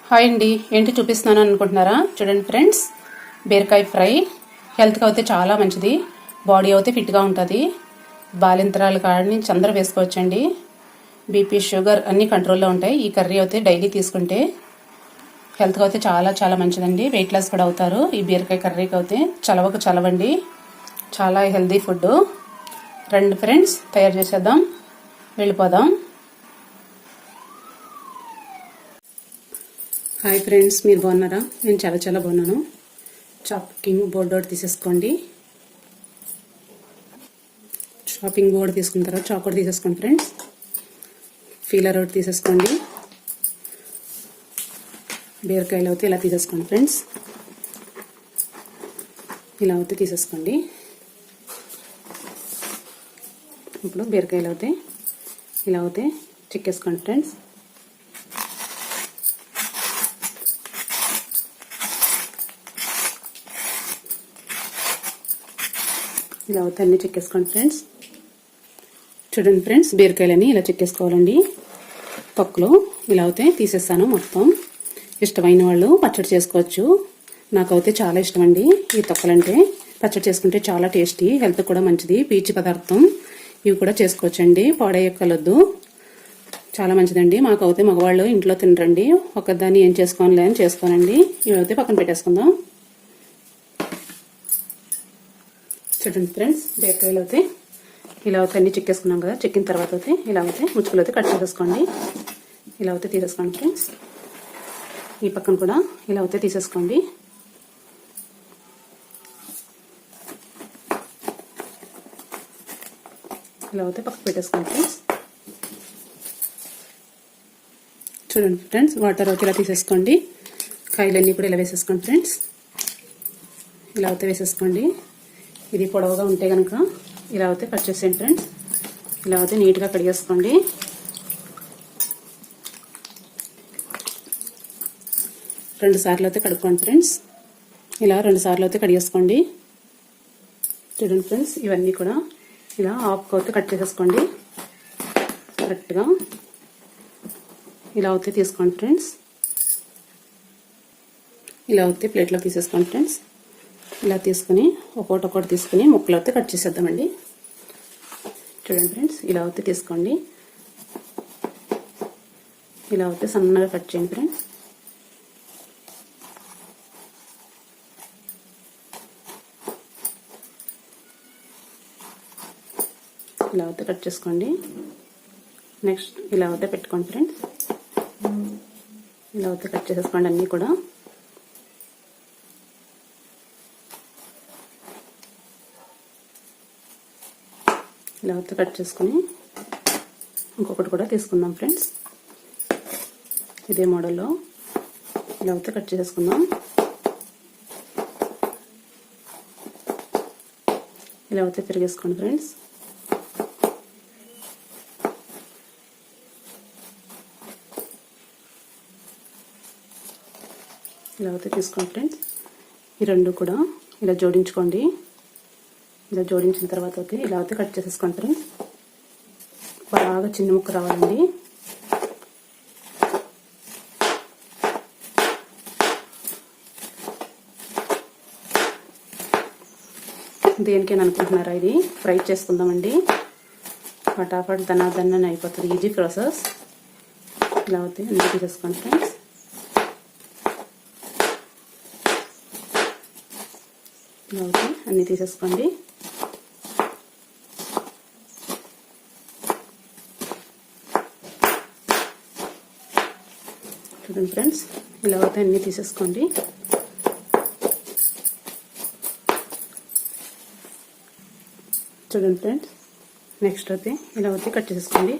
Hi అండి, ఏంటి చూపిస్తున్నాను అనుకుంటున్నారా? చూడండి ఫ్రెండ్స్, బీరకాయ ఫ్రై హెల్త్కి అయితే చాలా మంచిది. బాడీ అయితే ఫిట్గా ఉంటుంది. బాలింతరాలు కాడి నుంచి అందరూ వేసుకోవచ్చండి. బీపీ, షుగర్ అన్నీ కంట్రోల్లో ఉంటాయి. ఈ కర్రీ అయితే డైలీ తీసుకుంటే హెల్త్కి అయితే చాలా చాలా మంచిదండి. వెయిట్ లాస్ కూడా అవుతారు. ఈ బీరకాయ కర్రీకి అయితే చలవకు చలవండి. చాలా హెల్తీ ఫుడ్. రండి ఫ్రెండ్స్, తయారు చేసేద్దాం, వెళ్ళిపోదాం. హాయ్ ఫ్రెండ్స్, మీరు బాగున్నారా? నేను చాలా చాలా బాగున్నాను. చాపింగ్ బోర్డ్ ఒకటి తీసేసుకోండి. చాపింగ్ బోర్డ్ తీసుకున్న తర్వాత చాక్ ఒకటి తీసేసుకోండి ఫ్రెండ్స్. ఫీలర్ ఒకటి తీసేసుకోండి. బీరకాయలు అయితే ఇలా తీసేసుకోండి ఫ్రెండ్స్. ఇలా అయితే తీసేసుకోండి. ఇప్పుడు బీరకాయలు అయితే ఇలా అయితే చిక్కేసుకోండి ఫ్రెండ్స్. ఇలా అవుతే అన్నీ చెక్కేసుకోండి ఫ్రెండ్స్. చూడండి ఫ్రెండ్స్, బీరకాయలని ఇలా చెక్కేసుకోవాలండి. తొక్కలు ఇలా అయితే తీసేస్తాను మొత్తం. ఇష్టమైన వాళ్ళు పచ్చడి చేసుకోవచ్చు. నాకైతే చాలా ఇష్టం అండి ఈ తొక్కలంటే. పచ్చడి చేసుకుంటే చాలా టేస్టీ, హెల్త్ కూడా మంచిది. పీచు పదార్థం, ఇవి కూడా చేసుకోవచ్చండి. పాడేయక్కలొద్దు, చాలా మంచిదండి. మాకైతే మగవాళ్ళు ఇంట్లో తినరండి. ఒకదాన్ని ఏం చేసుకోనిలే అని చేసుకోనండి. ఇవైతే పక్కన పెట్టేసుకుందాం. చూడండి ఫ్రెండ్స్, బీరకాయలు అయితే ఇలా అయితే అన్నీ చిక్కేసుకున్నాం కదా. చిక్కిన తర్వాత అయితే ఇలా అయితే ముచ్చుకలు అయితే కట్ చేసేసుకోండి. ఇలా అయితే తీసేసుకోండి ఫ్రెండ్స్. ఈ పక్కన కూడా ఇలా అయితే తీసేసుకోండి. ఇలా అయితే పక్కకు పెట్టేసుకోండి ఫ్రెండ్స్. చూడండి ఫ్రెండ్స్, వాటర్ అయితే ఇలా తీసేసుకోండి. కాయలన్నీ కూడా ఇలా వేసేసుకోండి ఫ్రెండ్స్. ఇలా అయితే వేసేసుకోండి. ఇది పొడవుగా ఉంటే కనుక ఇలా అయితే కట్ చేసేయండి ఫ్రెండ్స్. ఇలా అయితే నీట్గా కడిగేసుకోండి. రెండు సార్లు అయితే కడుక్కోండి ఫ్రెండ్స్. ఇలా 2 సార్లు అయితే కడిగేసుకోండి. చూడండి ఫ్రెండ్స్, ఇవన్నీ కూడా ఇలా హాఫ్ అయితే కట్ చేసేసుకోండి. కరెక్ట్గా ఇలా అయితే తీసుకోండి ఫ్రెండ్స్. ఇలా అయితే ప్లేట్లో తీసేసుకోండి ఫ్రెండ్స్. ఇలా తీసుకుని ఒక్కొక్కటి తీసుకుని ముక్కలు అయితే కట్ చేసేద్దామండి. చూడండి ఫ్రెండ్స్, ఇలా అయితే తీసుకోండి. ఇలా అయితే సన్నగా కట్ చేయండి ఫ్రెండ్స్. ఇలా అయితే కట్ చేసుకోండి. నెక్స్ట్ ఇలా అయితే పెట్టుకోండి ఫ్రెండ్స్. ఇలా అయితే కట్ చేసేసుకోండి అన్నీ కూడా. ఇలా అయితే కట్ చేసుకుని ఇంకొకటి కూడా తీసుకుందాం ఫ్రెండ్స్. ఇదే మోడల్లో ఇలా అయితే కట్ చేసుకుందాం. ఇలా అయితే తిరిగేసుకోండి ఫ్రెండ్స్. ఇలా అయితే తీసుకోండి ఫ్రెండ్స్. ఈ రెండు కూడా ఇలా జోడించుకోండి. ఇలా జోడించిన తర్వాత అయితే ఇలా అయితే కట్ చేసేసుకోండి ఫ్రెండ్స్. బాగా చిన్న ముక్క రావాలండి. దేనికైనా అనుకుంటున్నారా? ఇది ఫ్రై చేసుకుందామండి. ఫటాఫట్ దన్న అయిపోతుంది. Easy process. ఇలా అయితే అన్నీ తీసేసుకోండి ఫ్రెండ్స్. ఇలా అయితే అన్నీ తీసేసుకోండి. చూడండి ఫ్రెండ్స్, ఇలా అయితే అన్నీ తీసేసుకోండి. చూడండి ఫ్రెండ్స్, నెక్స్ట్ అయితే ఇలా అయితే కట్ చేసుకోండి.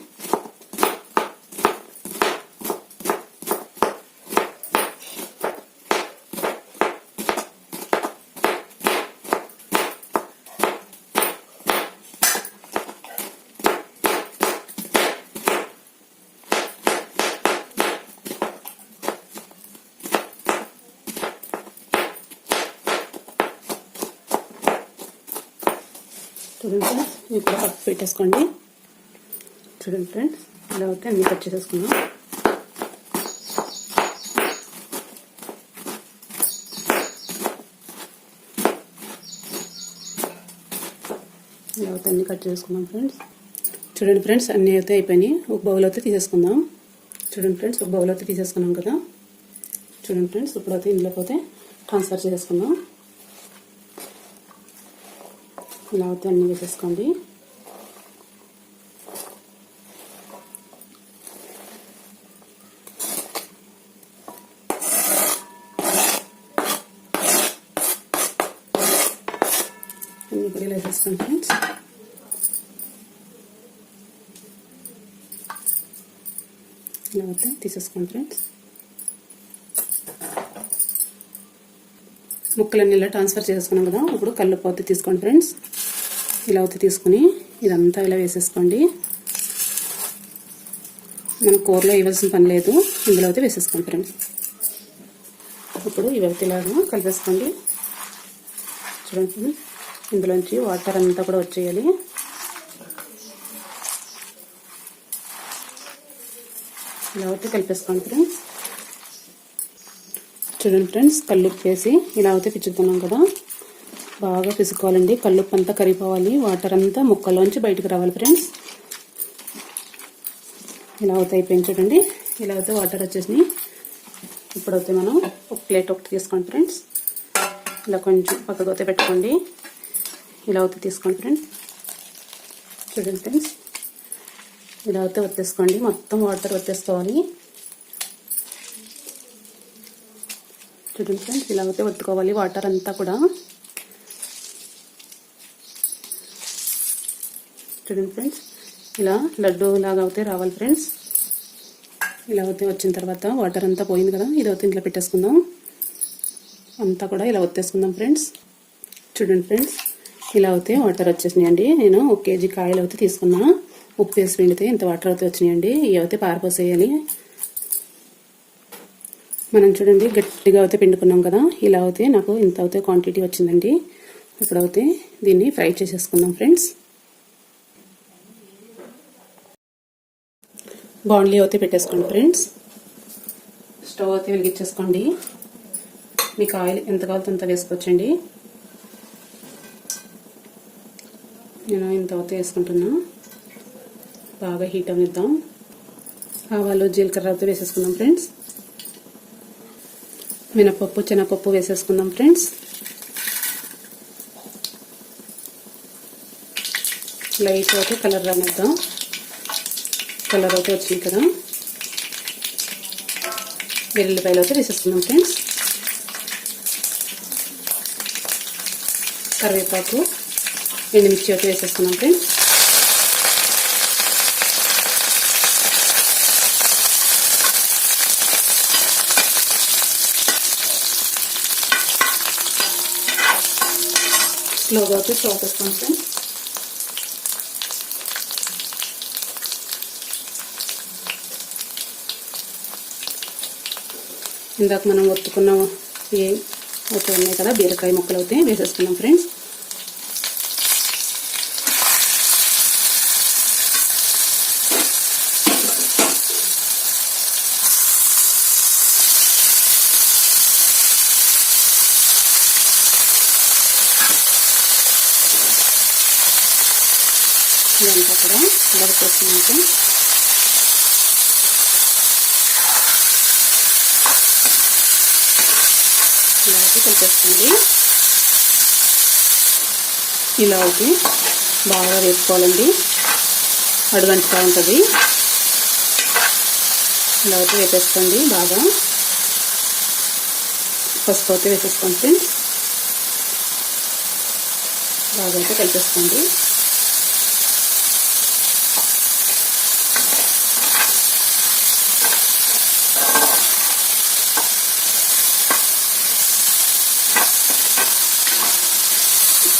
చూడండి ఫ్రెండ్స్, ఇప్పుడు పప్పు పెట్టేసుకోండి. చూడండి ఫ్రెండ్స్, ఇలా అయితే అన్నీ కట్ చేసేసుకుందాం. ఇలా అయితే అన్నీ కట్ చేసుకుందాం ఫ్రెండ్స్. చూడండి ఫ్రెండ్స్, అన్నీ అయితే అయిపోయినాయి. ఒక బౌల్ అయితే తీసేసుకుందాం. చూడండి ఫ్రెండ్స్, ఒక బౌల్ అయితే తీసేసుకున్నాం కదా. చూడండి ఫ్రెండ్స్, ఇప్పుడైతే ఇందులోకి అయితే ట్రాన్స్ఫర్ చేసుకుందాం. ఇలా అయితే అన్నీ వేసేసుకోండి. అన్నీ కూడా వేసేసుకోండి ఫ్రెండ్స్. ఇలా అయితే తీసేసుకోండి ఫ్రెండ్స్. ముక్కలన్నీ ఇలా ట్రాన్స్ఫర్ చేసుకున్నాం కదా. ఇప్పుడు కల్లుప్పు అయితే తీసుకోండి ఫ్రెండ్స్. ఇలా అయితే తీసుకుని ఇదంతా ఇలా వేసేసుకోండి. మనం కూరలో ఇవ్వాల్సిన పని లేదు, ఇందులో అయితే వేసేసుకోండి ఫ్రెండ్స్. ఇప్పుడు ఇవైతే ఇలాగా కలిపేసుకోండి. చూడండి, ఇందులోంచి వాటర్ అంతా కూడా వచ్చేయాలి. ఇలా అయితే కలిపేసుకోండి ఫ్రెండ్స్. చూడండి ఫ్రెండ్స్, కల్లుప్పు వేసి ఇలా అయితే పిచ్చుతున్నాం కదా. బాగా పిసుకోవాలండి. కల్లుప్పు అంతా కరిగిపోవాలి, వాటర్ అంతా ముక్కల్లోంచి బయటకు రావాలి ఫ్రెండ్స్. ఇలా అయితే అయిపోయింది చూడండి. ఇలా అయితే వాటర్ వచ్చేసినాయి. ఇప్పుడైతే మనం ఒక ప్లేట్ ఒకటి తీసుకోండి ఫ్రెండ్స్. ఇలా కొంచెం పక్కకు అయితే పెట్టుకోండి. ఇలా అయితే తీసుకోండి ఫ్రెండ్స్. చూడండి ఫ్రెండ్స్, ఇలా అయితే వచ్చేసుకోండి. మొత్తం వాటర్ వచ్చేసుకోవాలి. చూడండి ఫ్రెండ్స్, ఇలా అయితే ఒత్తుకోవాలి వాటర్ అంతా కూడా. చూడండి ఫ్రెండ్స్, ఇలా లడ్డు లాగా అయితే రావాలి ఫ్రెండ్స్. ఇలా అయితే వచ్చిన తర్వాత వాటర్ అంతా పోయింది కదా. ఇది అయితే ఇంట్లో పెట్టేసుకుందాం. అంతా కూడా ఇలా ఒత్తేసుకుందాం ఫ్రెండ్స్. చూడండి ఫ్రెండ్స్, ఇలా అయితే వాటర్ వచ్చేసినాయండి. నేను 1 kg కాయలు అయితే తీసుకున్నా. ఉప్పు వేసి పిండితే ఇంత వాటర్ అయితే వచ్చినాయండి. ఇవి అయితే పారపోసేయాలి. మనం చూడండి గట్టిగా అయితే పిండుకున్నాం కదా. ఇలా అయితే నాకు ఇంత అయితే క్వాంటిటీ వచ్చిందండి. ఇప్పుడైతే దీన్ని ఫ్రై చేసేసుకుందాం ఫ్రెండ్స్. బాండ్లీ అయితే పెట్టేసుకోండి ఫ్రెండ్స్. స్టవ్ అయితే వెలిగించేసుకోండి. మీకు ఆయిల్ ఎంత కావాలో అంత వేసుకోవచ్చండి. నేను ఇంత అయితే వేసుకుంటున్నా. బాగా హీట్ అవనిద్దాం. ఆవాలు జీలకర్ర అయితే వేసేసుకుందాం ఫ్రెండ్స్. మినపప్పు శనగపప్పు వేసేసుకుందాం ఫ్రెండ్స్. లైట్ అయితే కలర్ రానిద్దాం. కలర్ అయితే వచ్చింది కదా. వెల్లుల్లిపాయలు అయితే వేసేసుకుందాం ఫ్రెండ్స్. కరివేపాకు ఎండుమిర్చి అయితే వేసేసుకున్నాం ఫ్రెండ్స్. స్లోగా అయితే స్టవ్ వేస్తాం ఫ్రెండ్స్. ఇందాక మనం ఒత్తుకున్న అయితే ఉన్నాయి కదా, బీరకాయ ముక్కలు అయితే వేసేసుకున్నాం ఫ్రెండ్స్. ఇదంతా కూడా ఉడకపెట్టుకున్నాం ఫ్రెండ్స్. ఇలా అయితే కలిపేసుకోండి. ఇలా అయితే బాగా వేసుకోవాలండి. అడుగంటుగా ఉంటుంది. ఇలా అయితే వేసేసుకోండి. బాగా పసుపు అయితే వేసేసుకోండి ఫ్రెండ్స్. బాగా అయితే కలిపేసుకోండి.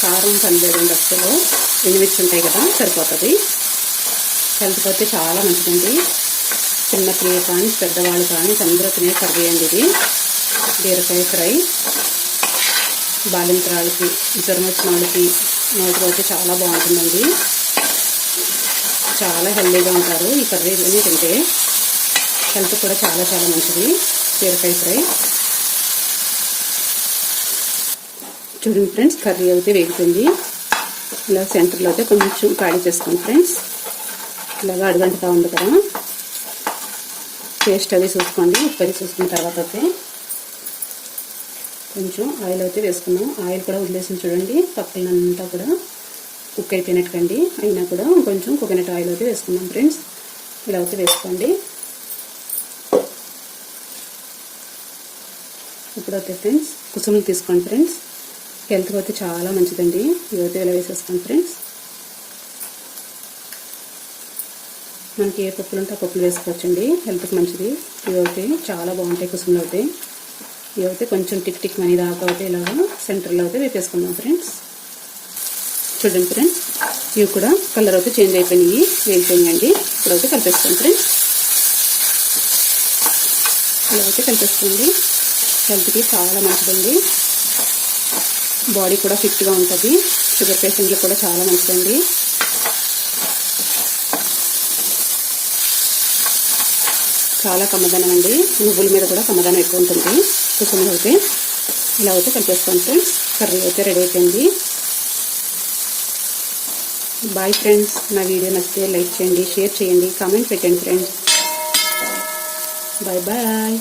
కారం పనిలేదండి అసలు. ఎండుమిర్చి ఉంటాయి కదా, సరిపోతుంది. హెల్త్కి అయితే చాలా మంచిదండి. చిన్నపిల్లలు కానీ పెద్దవాళ్ళు కానీ అందరూ తినే కర్రీ అండి ఇది. బీరకాయ ఫ్రై బాలింతరాళ్ళకి, జ్వరం వచ్చిన వాళ్ళకి నోటికి అయితే చాలా బాగుంటుందండి. చాలా హెల్తీగా ఉంటారు ఈ కర్రీ తింటే. హెల్త్ కూడా చాలా చాలా మంచిది బీరకాయ ఫ్రై. చూడండి ఫ్రెండ్స్, కర్రీ అయితే వేగుతుంది. ఇలా సెంటర్లో అయితే కొంచెం ఖాళీ చేసుకోండి ఫ్రెండ్స్. ఇలాగా అడుగంటుతా ఉంది కదా, టేస్ట్ అది చూసుకోండి. ఉప్పు అది చూసుకున్న తర్వాత అయితే కొంచెం ఆయిల్ అయితే వేసుకున్నాం. ఆయిల్ కూడా వదిలేసి చూడండి, పక్కలంతా కూడా కుక్ అయిపోయినట్టుకండి. అయినా కూడా కొంచెం కోకోనట్ ఆయిల్ అయితే వేసుకున్నాం ఫ్రెండ్స్. ఇలా అయితే వేసుకోండి. ఇప్పుడైతే ఫ్రెండ్స్ కుసుములు తీసుకోండి ఫ్రెండ్స్. హెల్త్కి అయితే చాలా మంచిదండి. ఇవైతే ఇలా వేసేసుకోండి ఫ్రెండ్స్. మనకి ఏ పప్పులు ఉంటే ఆ పప్పులు వేసుకోవచ్చండి, హెల్త్కి మంచిది. ఇవైతే చాలా బాగుంటాయి కుసుములు అయితే. ఇవైతే కొంచెం టిక్ టిక్ మనీ దాకా అయితే ఇలాగా సెంటర్లో అయితే వేపేసుకుందాం ఫ్రెండ్స్. చూడండి ఫ్రెండ్స్, ఇవి కూడా కలర్ అయితే చేంజ్ అయిపోయినాయి, వేగిపోయినాయండి. ఇప్పుడైతే కలిపేసుకోండి ఫ్రెండ్స్. ఇలా అయితే కలిపేసుకోండి. హెల్త్కి చాలా మంచిదండి, బాడీ కూడా ఫిట్గా ఉంటుంది. షుగర్ పేషెంట్లకు కూడా చాలా మంచిదండి. చాలా కమ్మదనం అండి, నువ్వుల మీద కూడా కమ్మదనం ఎక్కువ ఉంటుంది కుసుములు అయితే. ఇలా అయితే కలిపేసుకోండి ఫ్రెండ్స్. కర్రీ అయితే రెడీ అయిపోయింది. Bye friends. నా వీడియో నచ్చితే లైక్ చేయండి, షేర్ చేయండి, కామెంట్ పెట్టండి ఫ్రెండ్స్. Bye bye.